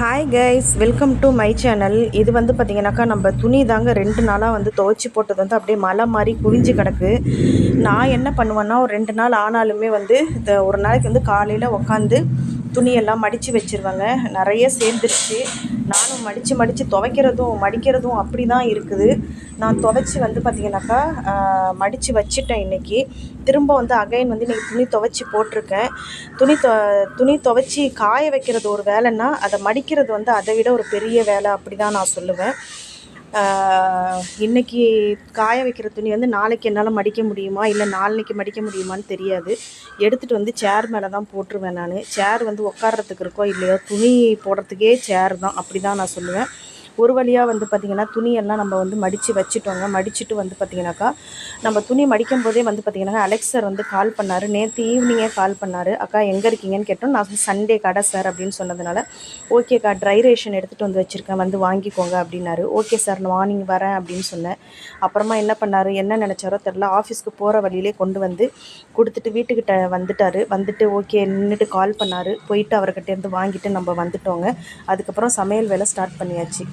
Hi guys, welcome to my channel. இது வந்து பார்த்திங்கனாக்கா நம்ம துணி தாங்க 2 நாளாக வந்து துவைச்சி போட்டது வந்து அப்படியே மலை மாதிரி குவிஞ்சு கிடக்கு. நான் என்ன பண்ணுவேன்னா, ஒரு 2 நாள் ஆனாலுமே வந்து ஒரு நாளைக்கு வந்து காலையில் உக்காந்து துணியெல்லாம் மடித்து வச்சுருவேங்க. நிறைய சேர்ந்துருச்சு. நானும் மடித்து துவைக்கிறதும் மடிக்கிறதும் அப்படி தான் இருக்குது. நான் துவைச்சி வந்து பார்த்திங்கனாக்கா மடித்து வச்சுட்டேன் இன்றைக்கி. திரும்ப வந்து அகைன் வந்து இன்றைக்கி துணி துவைச்சி போட்டிருக்கேன். துணி துவைச்சி காய வைக்கிறது ஒரு வேலைன்னா, அதை மடிக்கிறது வந்து அதை விட ஒரு பெரிய வேலை அப்படி தான் நான் சொல்லுவேன். இன்றைக்கி காய வைக்கிற துணி வந்து நாளைக்கு என்னால் மடிக்க முடியுமா இல்லை நாளைக்கு மடிக்க முடியுமான்னு தெரியாது. எடுத்துகிட்டு வந்து சேர் மேலே தான் போட்டுருவேன். நான் சேர் வந்து உட்கார்றதுக்கு இருக்கோ இல்லையோ, துணி போடுறதுக்கே சேர் தான், அப்படி தான் நான் சொல்லுவேன். ஒரு வழியாக வந்து பார்த்திங்கன்னா துணியெல்லாம் நம்ம வந்து மடித்து வச்சுட்டோங்க. மடிச்சுட்டு வந்து பார்த்திங்கனாக்கா நம்ம துணி மடிக்கும் போதே வந்து பார்த்திங்கனாக்கா அலெக்ஸ் சார் வந்து கால் பண்ணார். நேற்று ஈவினிங்கே கால் பண்ணார். அக்கா எங்கே இருக்கீங்கன்னு கேட்டோம். நான் சண்டே கடை சார் அப்படின்னு சொன்னதுனால, ஓகேக்கா ட்ரை ரேஷன் எடுத்துகிட்டு வந்து வச்சுருக்கேன், வந்து வாங்கிக்கோங்க அப்படின்னாரு. ஓகே சார், நான் மார்னிங் வரேன் அப்படின்னு சொன்னேன். அப்புறமா என்ன பண்ணார், என்ன நினச்சாரோ தெரில, ஆஃபீஸ்க்கு போகிற வழியிலே கொண்டு வந்து கொடுத்துட்டு வீட்டுக்கிட்ட வந்துட்டார். வந்துட்டு ஓகே நின்றுட்டு கால் பண்ணார். போயிட்டு அவர்கிட்டேருந்து வாங்கிட்டு நம்ம வந்துட்டோங்க. அதுக்கப்புறம் சமையல் வேலை ஸ்டார்ட் பண்ணியாச்சு.